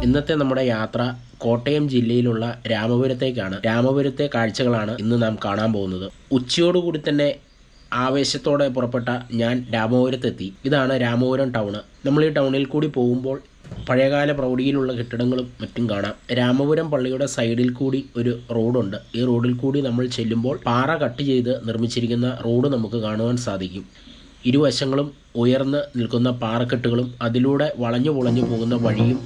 ഇന്നത്തെ നമ്മുടെ യാത്ര കോട്ടയം ജില്ലയിലുള്ള രാമപുരത്തേക്കാണ്. രാമപുരത്തെ കാഴ്ചകളാണ് ഇന്ന് നാം കാണാൻ പോകുന്നത്. ഉച്ചയോടുകൂടി തന്നെ ആവേശത്തോടെ പുറപ്പെട്ട ഞാൻ രാമപുരത്തെത്തി. ഇതാണ് രാമപുരം ടൗണ്. നമ്മൾ ഈ ടൗണിൽ കൂടി പോകുമ്പോൾ പഴയകാല പ്രൗഢിയിലുള്ള കെട്ടിടങ്ങളും മറ്റും കാണാം. രാമപുരം പള്ളിയുടെ സൈഡിൽ കൂടി ഒരു റോഡുണ്ട്. ഈ റോഡിൽ കൂടി നമ്മൾ ചെല്ലുമ്പോൾ പാറ കട്ട് ചെയ്ത് നിർമ്മിച്ചിരിക്കുന്ന റോഡ് നമുക്ക് കാണുവാൻ സാധിക്കും. ഇരുവശങ്ങളും ഉയർന്ന് നിൽക്കുന്ന പാറക്കെട്ടുകളും അതിലൂടെ വളഞ്ഞു പൊളഞ്ഞു പോകുന്ന വഴിയും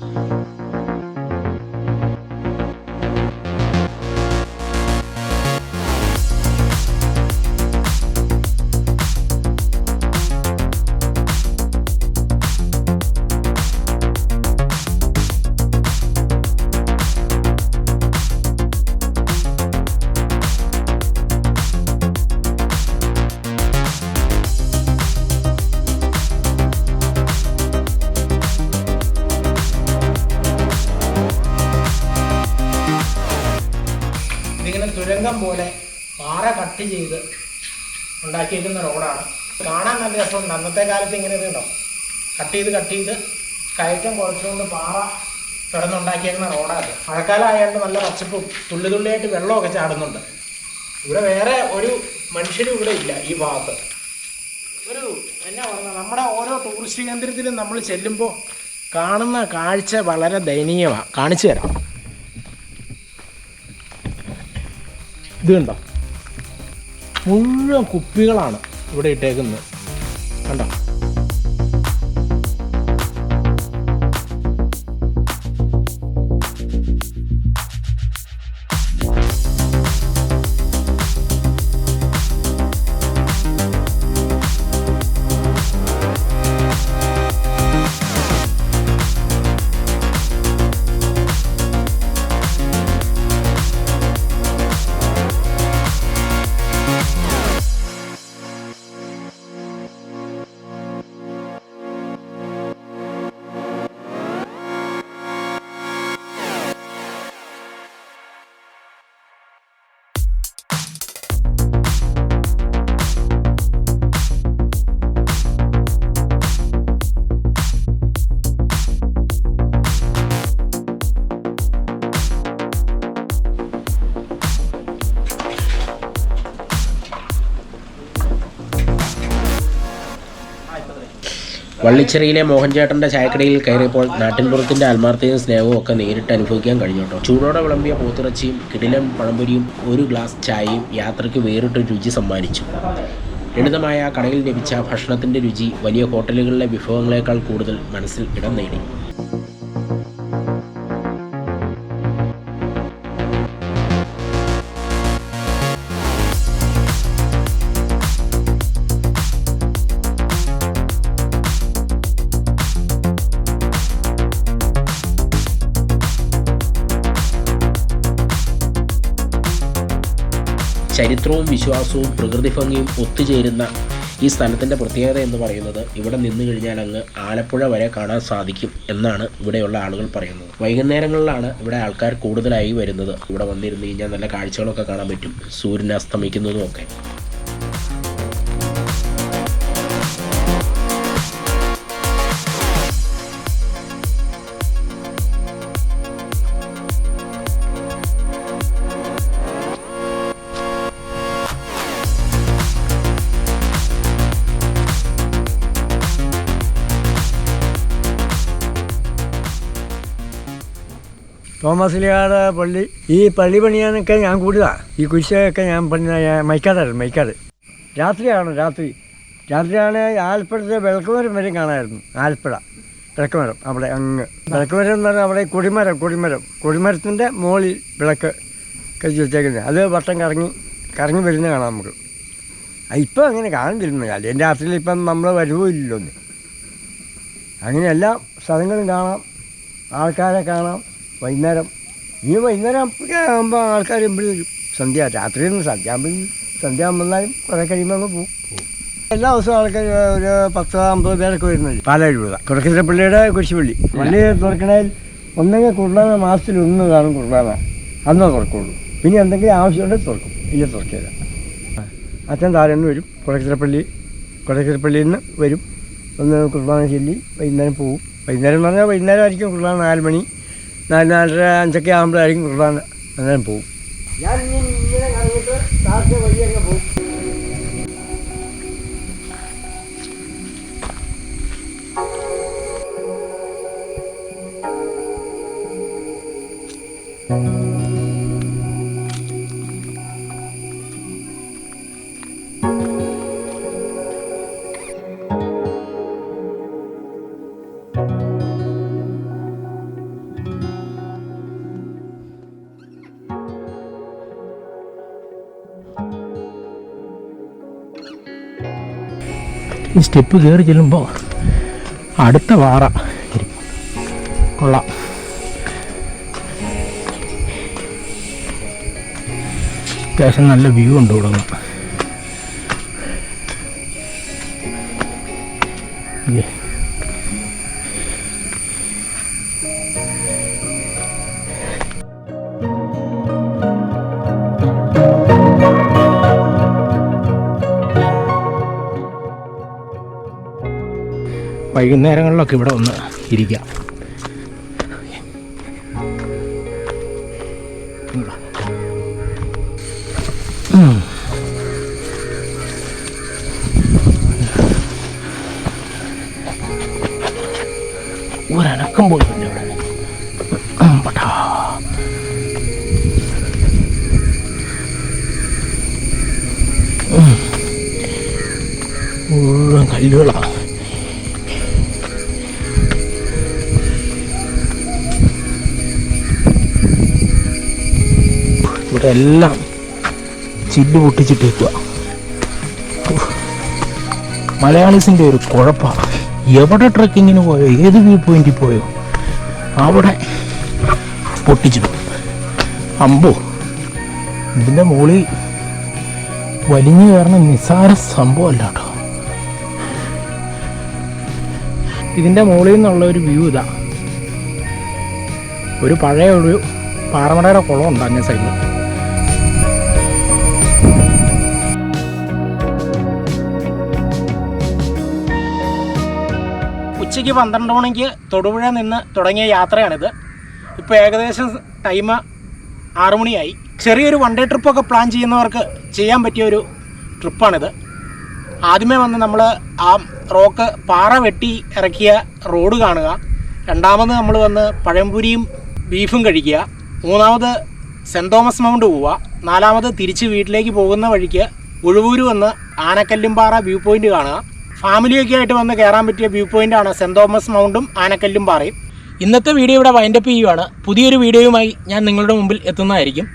ഇതിങ്ങനെ തുരങ്കം പോലെ പാറ കട്ട് ചെയ്ത് ഉണ്ടാക്കിയിരിക്കുന്ന റോഡാണ്. കാണാൻ നല്ല രസമുണ്ട്. അന്നത്തെ കാലത്ത് ഇങ്ങനെ ഇതുണ്ടോ, കട്ട് ചെയ്ത് കയറ്റം കുറച്ചുകൊണ്ട് പാറ കിടന്നുണ്ടാക്കിയിരിക്കുന്ന റോഡാണ്. മഴക്കാലം ആയതുകൊണ്ട് നല്ല പച്ചപ്പും തുള്ളിയായിട്ട് വെള്ളമൊക്കെ ചാടുന്നുണ്ട്. ഇവിടെ വേറെ ഒരു മനുഷ്യരും ഇവിടെ ഇല്ല ഈ ഭാഗത്ത്. എന്നാ പറയുക, നമ്മുടെ ഓരോ ടൂറിസ്റ്റ് കേന്ദ്രത്തിലും നമ്മൾ ചെല്ലുമ്പോൾ കാണുന്ന കാഴ്ച വളരെ ദയനീയമാണ്. കാണിച്ചു തരാം. ഇത് കണ്ടോ, മുഴുവൻ കുപ്പികളാണ് ഇവിടെ ഇട്ടേക്കുന്നത്. കണ്ടോ, വള്ളിച്ചെറിയിലെ മോഹൻചേട്ടൻ്റെ ചായക്കടയിൽ കയറിയപ്പോൾ നാട്ടിൻപുറത്തിൻ്റെ ആത്മാർത്ഥതയും സ്നേഹവും ഒക്കെ നേരിട്ട് അനുഭവിക്കാൻ കഴിഞ്ഞു കേട്ടോ. ചൂടോടെ വിളമ്പിയ പോത്തിറച്ചിയും കിടിലൻ പഴംപൊരിയും ഒരു ഗ്ലാസ് ചായയും യാത്രയ്ക്ക് വേറിട്ടൊരു രുചി സമ്മാനിച്ചു. ലളിതമായ കടയിൽ ലഭിച്ച ഭക്ഷണത്തിൻ്റെ രുചി വലിയ ഹോട്ടലുകളിലെ വിഭവങ്ങളെക്കാൾ കൂടുതൽ മനസ്സിൽ ഇടം നേടി. ചരിത്രവും വിശ്വാസവും പ്രകൃതി ഭംഗിയും ഒത്തുചേരുന്ന ഈ സ്ഥലത്തിൻ്റെ പ്രത്യേകത എന്ന് പറയുന്നത് ഇവിടെ നിന്ന് കഴിഞ്ഞാൽ അങ്ങ് ആലപ്പുഴ വരെ കാണാൻ സാധിക്കും എന്നാണ് ഇവിടെയുള്ള ആളുകൾ പറയുന്നത്. വൈകുന്നേരങ്ങളിലാണ് ഇവിടെ ആൾക്കാർ കൂടുതലായി വരുന്നത്. ഇവിടെ വന്നിരുന്ന് കഴിഞ്ഞാൽ നല്ല കാഴ്ചകളൊക്കെ കാണാൻ പറ്റും, സൂര്യൻ അസ്തമിക്കുന്നതും ഒക്കെ. തോമസ്ലിയാട് പള്ളി, ഈ പള്ളി പണിയാനൊക്കെ ഞാൻ കൂടുതലാണ്. ഈ കുരിശൊക്കെ ഞാൻ പണിത മൈക്കാട് രാത്രിയാണ്. ആലപ്പുഴത്തെ വിളക്കുമരം വരെ കാണാമായിരുന്നു. ആലപ്പുഴ വിളക്കുമരം അവിടെ അങ്ങ് വിളക്കുമരം എന്ന് പറഞ്ഞാൽ അവിടെ കൊടിമരത്തിൻ്റെ മുകളിൽ വിളക്ക് കഴിച്ച് വെച്ചേക്കുന്നത്. അത് വട്ടം കറങ്ങി വരുന്ന കാണാം നമുക്ക്. ഇപ്പം അങ്ങനെ കാണുന്നില്ല. കാലം രാത്രിയിൽ ഇപ്പം നമ്മൾ വരുവില്ലല്ലോ ഒന്ന്. അങ്ങനെ എല്ലാ സ്ഥലങ്ങളും കാണാം, ആൾക്കാരെ കാണാം. വൈകുന്നേരം ആകുമ്പോൾ ആൾക്കാർ എവിടെ വരും. രാത്രിയൊന്നും സന്ധ്യ ആകുമ്പോഴാലും കുറേ കഴിയുമ്പോൾ അങ്ങ് പോകും. എല്ലാ ദിവസവും ആൾക്കാർ ഒരു 10-50 പേരൊക്കെ വരുന്നത്. പാലാഴിപുഴ കുടക്കരപ്പള്ളിയുടെ കുരിശുപള്ളി പള്ളി തുറക്കണേൽ ഒന്നെങ്കിൽ കുർബാന മാസത്തിൽ 1 കാണും. കുർബാന അന്നേ തുറക്കുള്ളൂ. പിന്നെ എന്തെങ്കിലും ആവശ്യമുണ്ടെങ്കിൽ തുറക്കും, ഇല്ല തുറക്കില്ല. അച്ഛൻ താഴെ നിന്ന് വരും. കുടക്കരപ്പള്ളിയിൽ നിന്ന് വരും. ഒന്ന് കുർബാന ചൊല്ലി വൈകുന്നേരം പോവും. വൈകുന്നേരം എന്ന് പറഞ്ഞാൽ വൈകുന്നേരം ആയിരിക്കും കുർബാന. 4 മണി 4-4:30 5 ആകുമ്പോഴായിരിക്കും കുർബാന. അന്നേരം പോവും. ഞാൻ ഇങ്ങനെ കറങ്ങിയിട്ട് താഴത്തെ വഴി അങ്ങ് പോകും. ഈ സ്റ്റെപ്പ് കയറി ചെല്ലുമ്പോൾ അടുത്ത വാറ കൊള്ളാം. അത്യാവശ്യം നല്ല വ്യൂ ഉണ്ട് ഇവിടെ നിന്ന്. വൈകുന്നേരങ്ങളിലൊക്കെ ഇവിടെ ഒന്ന് ഇരിക്കാം. ഒരനക്കം പോയിട്ടുണ്ട് ഇവിടെ. പട്ടാ മുഴുവൻ കല്ലുകളാണ്. ഇവിടെ എല്ലാം ചില്ല് പൊട്ടിച്ചിട്ടേക്കുക. മലയാളീസിൻ്റെ ഒരു കുഴപ്പമാണ്. എവിടെ ട്രക്കിങ്ങിന് പോയോ, ഏത് വ്യൂ പോയിന്റിൽ പോയോ അവിടെ പൊട്ടിച്ചിടും. അമ്പോ, ഇതിൻ്റെ മുകളിൽ വലിഞ്ഞു കയറുന്ന നിസ്സാര സംഭവമല്ല കേട്ടോ. ഇതിൻ്റെ മുകളിൽ നിന്നുള്ള ഒരു വ്യൂ ഇതാ. ഒരു പഴയ ഒരു പാറമടയുടെ കുളം ഉണ്ട് അങ്ങേ സൈഡിൽ. ഉച്ചയ്ക്ക് 12 മണിക്ക് തൊടുപുഴ നിന്ന് തുടങ്ങിയ യാത്രയാണിത്. ഇപ്പോൾ ഏകദേശം ടൈം 6 മണിയായി. ചെറിയൊരു വൺ ഡേ ട്രിപ്പൊക്കെ പ്ലാൻ ചെയ്യുന്നവർക്ക് ചെയ്യാൻ പറ്റിയൊരു ട്രിപ്പാണിത്. ആദ്യമേ വന്ന് നമ്മൾ ആ റോക്ക് പാറ വെട്ടി ഇറക്കിയ റോഡ് കാണുക. രണ്ടാമത് നമ്മൾ വന്ന് പഴംപൊരിയും ബീഫും കഴിക്കുക. മൂന്നാമത് സെൻറ് തോമസ് മൗണ്ട് പോവുക. നാലാമത് തിരിച്ച് വീട്ടിലേക്ക് പോകുന്ന വഴിക്ക് ഉഴുവൂര് വന്ന് ആനക്കല്ലുംപാറ വ്യൂ പോയിൻ്റ് കാണുക. ഫാമിലിയൊക്കെ ആയിട്ട് വന്ന് കയറാൻ പറ്റിയ വ്യൂ പോയിൻ്റാണ് സെൻറ് തോമസ് മൗണ്ടും ആനക്കല്ലുംപാറയും. ഇന്നത്തെ വീഡിയോ ഇവിടെ വൈൻഡപ്പ് ചെയ്യുവാണ്. പുതിയൊരു വീഡിയോയുമായി ഞാൻ നിങ്ങളുടെ മുമ്പിൽ എത്തുന്നതായിരിക്കും.